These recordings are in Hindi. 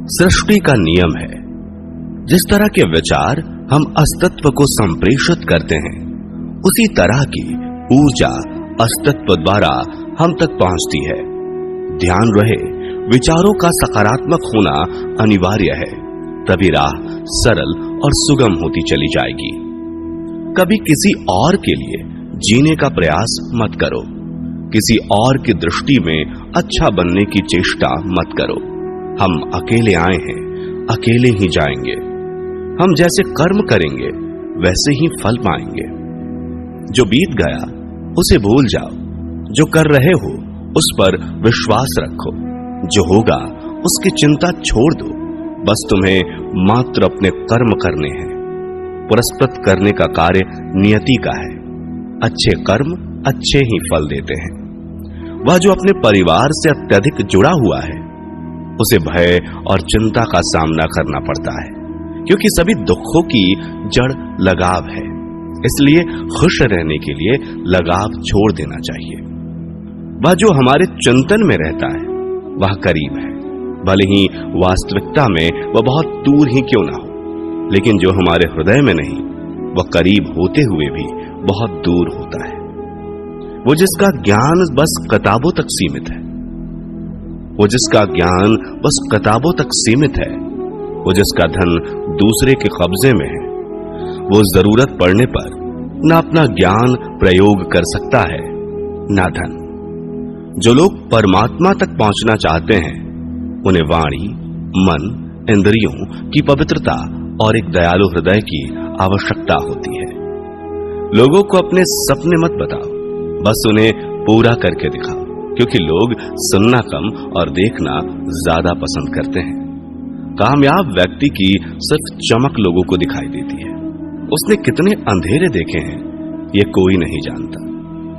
सृष्टि का नियम है। जिस तरह के विचार हम अस्तित्व को संप्रेषित करते हैं, उसी तरह की ऊर्जा अस्तित्व द्वारा हम तक पहुंचती है। ध्यान रहे, विचारों का सकारात्मक होना अनिवार्य है, तभी राह सरल और सुगम होती चली जाएगी। कभी किसी और के लिए जीने का प्रयास मत करो, किसी और की दृष्टि में अच्छा बनने की चेष्टा मत करो। हम अकेले आए हैं, अकेले ही जाएंगे। हम जैसे कर्म करेंगे वैसे ही फल पाएंगे। जो बीत गया उसे भूल जाओ, जो कर रहे हो उस पर विश्वास रखो, जो होगा उसकी चिंता छोड़ दो। बस तुम्हें मात्र अपने कर्म करने हैं। पुरस्कृत करने का कार्य नियति का है। अच्छे कर्म अच्छे ही फल देते हैं। वह जो अपने परिवार से अत्यधिक जुड़ा हुआ है, उसे भय और चिंता का सामना करना पड़ता है, क्योंकि सभी दुखों की जड़ लगाव है। इसलिए खुश रहने के लिए लगाव छोड़ देना चाहिए। वह जो हमारे चिंतन में रहता है वह करीब है, भले ही वास्तविकता में वह बहुत दूर ही क्यों ना हो। लेकिन जो हमारे हृदय में नहीं, वह करीब होते हुए भी बहुत दूर होता है। वो जिसका ज्ञान बस किताबों तक सीमित है, वो जिसका ज्ञान बस किताबों तक सीमित है, वो जिसका धन दूसरे के कब्जे में है, वो जरूरत पड़ने पर न अपना ज्ञान प्रयोग कर सकता है, न धन। जो लोग परमात्मा तक पहुंचना चाहते हैं, उन्हें वाणी, मन, इंद्रियों की पवित्रता और एक दयालु हृदय की आवश्यकता होती है। लोगों को अपने सपने मत बताओ, बस उन्हें पूरा करके दिखाओ, क्योंकि लोग सुनना कम और देखना ज्यादा पसंद करते हैं। कामयाब व्यक्ति की सिर्फ चमक लोगों को दिखाई देती है। उसने कितने अंधेरे देखे हैं ये कोई नहीं जानता।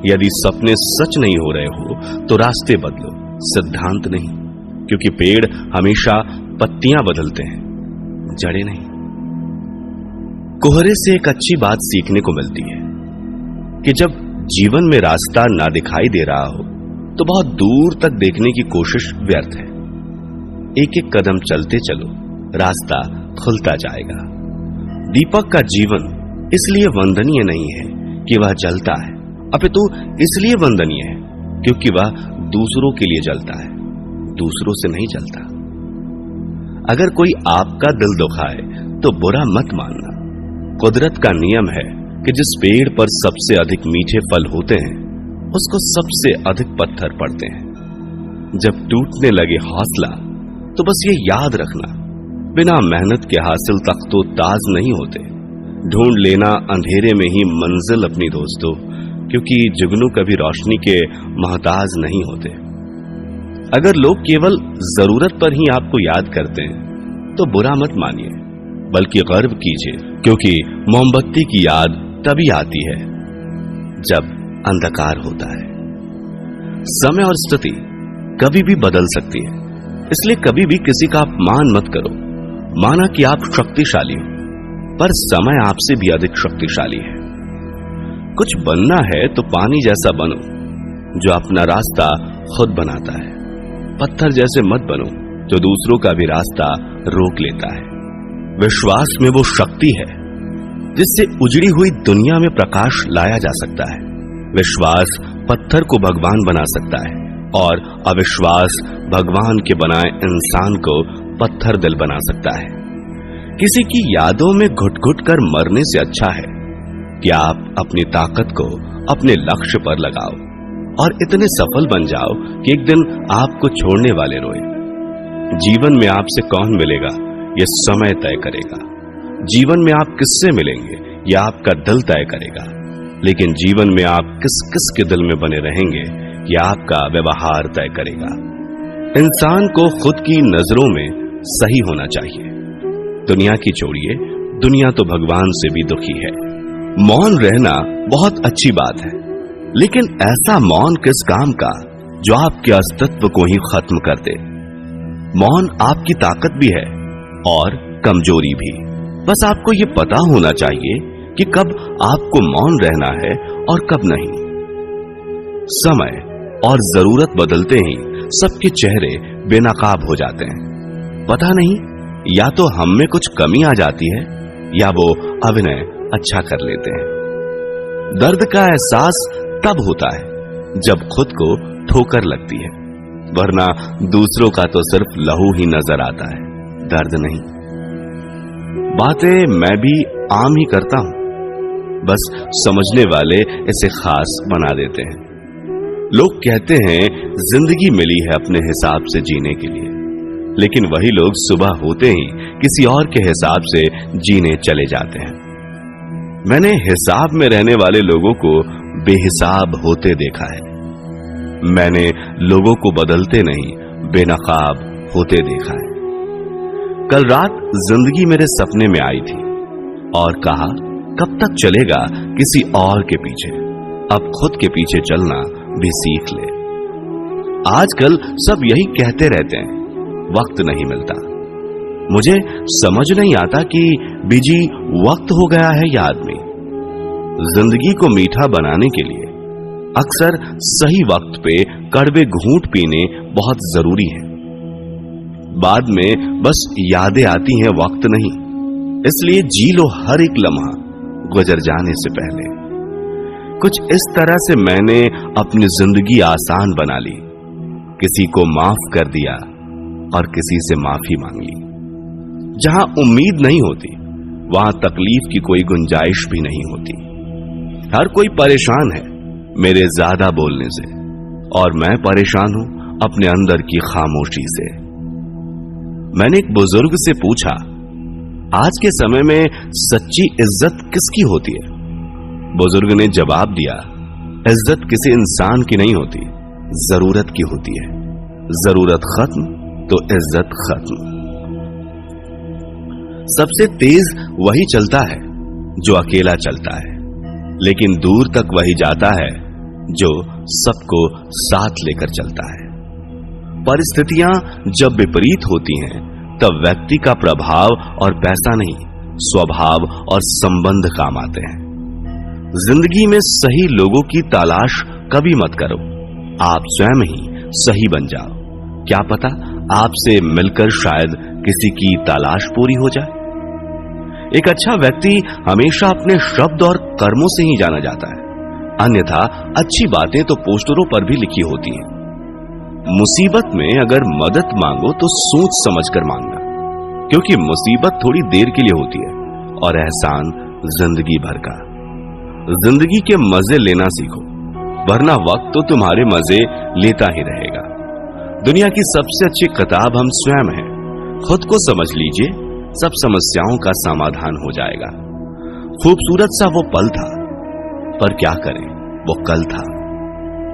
यदि सपने सच नहीं हो रहे हो तो रास्ते बदलो, सिद्धांत नहीं, क्योंकि पेड़ हमेशा पत्तियां बदलते हैं, जड़ें नहीं। कोहरे से एक अच्छी बात सीखने को मिलती है कि जब जीवन में रास्ता ना दिखाई दे रहा हो तो बहुत दूर तक देखने की कोशिश व्यर्थ है। एक एक कदम चलते चलो, रास्ता खुलता जाएगा। दीपक का जीवन इसलिए वंदनीय नहीं है कि वह जलता है, अपितु इसलिए वंदनीय है क्योंकि वह दूसरों के लिए जलता है, दूसरों से नहीं जलता। अगर कोई आपका दिल दुखाए तो बुरा मत मानना। कुदरत का नियम है कि जिस पेड़ पर सबसे अधिक मीठे फल होते हैं, उसको सबसे अधिक पत्थर पड़ते हैं। जब टूटने लगे हौसला तो बस ये याद रखना, बिना मेहनत के हासिल तख्तो ताज नहीं होते। ढूंढ लेना अंधेरे में ही मंजिल अपनी दोस्तों, क्योंकि जुगनू कभी रोशनी के मोहताज नहीं होते। अगर लोग केवल जरूरत पर ही आपको याद करते हैं तो बुरा मत मानिए, बल्कि गर्व कीजिए, क्योंकि मोमबत्ती की याद तभी आती है जब अंधकार होता है। समय और स्थिति कभी भी बदल सकती है, इसलिए कभी भी किसी का अपमान मत करो। माना कि आप शक्तिशाली हो, पर समय आपसे भी अधिक शक्तिशाली है। कुछ बनना है तो पानी जैसा बनो, जो अपना रास्ता खुद बनाता है। पत्थर जैसे मत बनो जो दूसरों का भी रास्ता रोक लेता है। विश्वास में वो शक्ति है जिससे उजड़ी हुई दुनिया में प्रकाश लाया जा सकता है। विश्वास पत्थर को भगवान बना सकता है और अविश्वास भगवान के बनाए इंसान को पत्थर दिल बना सकता है। किसी की यादों में घुट घुट कर मरने से अच्छा है कि आप अपनी ताकत को अपने लक्ष्य पर लगाओ और इतने सफल बन जाओ कि एक दिन आपको छोड़ने वाले रोए। जीवन में आपसे कौन मिलेगा यह समय तय करेगा। जीवन में आप किससे मिलेंगे यह आपका दिल तय करेगा। लेकिन जीवन में आप किस किस के दिल में बने रहेंगे यह आपका व्यवहार तय करेगा। इंसान को खुद की नजरों में सही होना चाहिए। दुनिया की छोड़िए, दुनिया तो भगवान से भी दुखी है। मौन रहना बहुत अच्छी बात है, लेकिन ऐसा मौन किस काम का जो आपके अस्तित्व को ही खत्म कर दे। मौन आपकी ताकत भी है और कमजोरी भी। बस आपको यह पता होना चाहिए कि कब आपको मौन रहना है और कब नहीं। समय और जरूरत बदलते ही सबके चेहरे बेनकाब हो जाते हैं। पता नहीं, या तो हम में कुछ कमी आ जाती है या वो अभिनय अच्छा कर लेते हैं। दर्द का एहसास तब होता है जब खुद को ठोकर लगती है, वरना दूसरों का तो सिर्फ लहू ही नजर आता है, दर्द नहीं। बातें मैं भी आम ही करता हूं, बस समझने वाले इसे खास बना देते हैं। लोग कहते हैं जिंदगी मिली है अपने हिसाब से जीने के लिए, लेकिन वही लोग सुबह होते ही किसी और के हिसाब से जीने चले जाते हैं। मैंने हिसाब में रहने वाले लोगों को बेहिसाब होते देखा है। मैंने लोगों को बदलते नहीं, बेनकाब होते देखा है। कल रात जिंदगी मेरे सपने में आई थी और कहा, कब तक चलेगा किसी और के पीछे, अब खुद के पीछे चलना भी सीख ले। आजकल सब यही कहते रहते हैं, वक्त नहीं मिलता। मुझे समझ नहीं आता कि बिजी वक्त हो गया है या आदमी। जिंदगी को मीठा बनाने के लिए अक्सर सही वक्त पे कड़वे घूंट पीने बहुत जरूरी है। बाद में बस यादें आती हैं, वक्त नहीं। इसलिए जी लो हर एक लम्हा गुजर जाने से पहले। कुछ इस तरह से मैंने अपनी जिंदगी आसान बना ली, किसी को माफ कर दिया और किसी से माफी मांग ली। जहां उम्मीद नहीं होती वहां तकलीफ की कोई गुंजाइश भी नहीं होती। हर कोई परेशान है मेरे ज्यादा बोलने से, और मैं परेशान हूं अपने अंदर की खामोशी से। मैंने एक बुजुर्ग से पूछा, आज के समय में सच्ची इज्जत किसकी होती है? बुजुर्ग ने जवाब दिया, इज्जत किसी इंसान की नहीं होती, जरूरत की होती है। जरूरत खत्म तो इज्जत खत्म। सबसे तेज वही चलता है जो अकेला चलता है, लेकिन दूर तक वही जाता है जो सबको साथ लेकर चलता है। परिस्थितियां जब विपरीत होती हैं तब व्यक्ति का प्रभाव और पैसा नहीं, स्वभाव और संबंध काम आते हैं। जिंदगी में सही लोगों की तलाश कभी मत करो, आप स्वयं ही सही बन जाओ। क्या पता आपसे मिलकर शायद किसी की तलाश पूरी हो जाए। एक अच्छा व्यक्ति हमेशा अपने शब्द और कर्मों से ही जाना जाता है, अन्यथा अच्छी बातें तो पोस्टरों पर भी लिखी होती हैं। मुसीबत में अगर मदद मांगो तो सोच समझकर मांगना, क्योंकि मुसीबत थोड़ी देर के लिए होती है और एहसान जिंदगी भर का। जिंदगी के मजे लेना सीखो, वरना वक्त तो तुम्हारे मजे लेता ही रहेगा। दुनिया की सबसे अच्छी किताब हम स्वयं हैं। खुद को समझ लीजिए, सब समस्याओं का समाधान हो जाएगा। खूबसूरत सा वो पल था, पर क्या करें, वो कल था।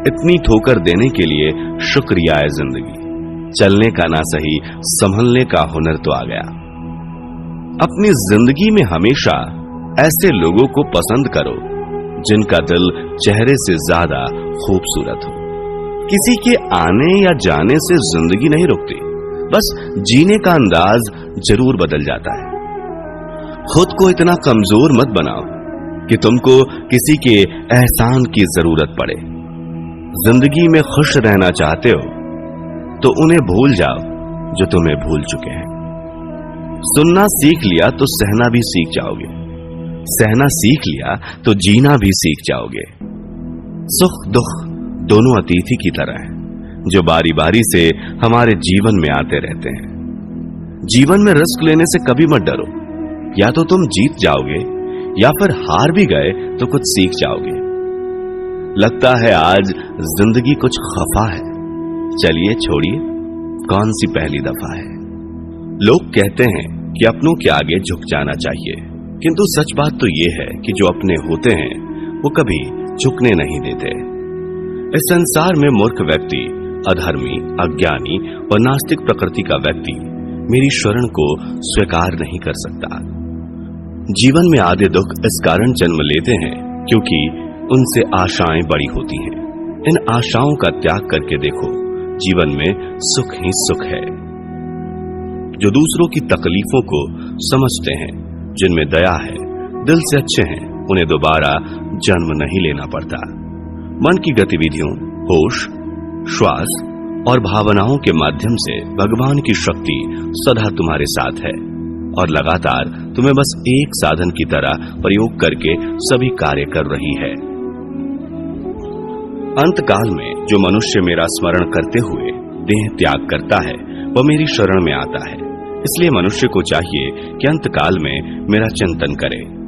इतनी ठोकर देने के लिए शुक्रिया है जिंदगी। चलने का ना सही, संभलने का हुनर तो आ गया। अपनी जिंदगी में हमेशा ऐसे लोगों को पसंद करो जिनका दिल चेहरे से ज्यादा खूबसूरत हो। किसी के आने या जाने से जिंदगी नहीं रुकती, बस जीने का अंदाज जरूर बदल जाता है। खुद को इतना कमजोर मत बनाओ कि तुमको किसी के एहसान की जरूरत पड़े। जिंदगी में खुश रहना चाहते हो तो उन्हें भूल जाओ जो तुम्हें भूल चुके हैं। सुनना सीख लिया तो सहना भी सीख जाओगे, सहना सीख लिया तो जीना भी सीख जाओगे। सुख दुख दोनों अतिथि की तरह हैं, जो बारी बारी से हमारे जीवन में आते रहते हैं। जीवन में रिस्क लेने से कभी मत डरो, या तो तुम जीत जाओगे या फिर हार भी गए तो कुछ सीख जाओगे। लगता है आज जिंदगी कुछ खफा है, चलिए छोड़िए, कौन सी पहली दफा है। लोग कहते हैं कि अपनों के आगे झुक जाना चाहिए, किंतु सच बात तो यह है कि जो अपने होते हैं वो कभी झुकने नहीं देते। इस संसार में मूर्ख व्यक्ति, अधर्मी, अज्ञानी और नास्तिक प्रकृति का व्यक्ति मेरी शरण को स्वीकार नहीं कर सकता। जीवन में आधे दुख इस कारण जन्म लेते हैं क्योंकि उनसे आशाएं बड़ी होती हैं। इन आशाओं का त्याग करके देखो, जीवन में सुख ही सुख है। जो दूसरों की तकलीफों को समझते हैं, जिनमें दया है, दिल से अच्छे हैं, उन्हें दोबारा जन्म नहीं लेना पड़ता। मन की गतिविधियों, होश, श्वास और भावनाओं के माध्यम से भगवान की शक्ति सदा तुम्हारे साथ है और लगातार तुम्हें बस एक साधन की तरह प्रयोग करके सभी कार्य कर रही है। अंतकाल में जो मनुष्य मेरा स्मरण करते हुए देह त्याग करता है वह मेरी शरण में आता है। इसलिए मनुष्य को चाहिए कि अंतकाल में मेरा चिंतन करे।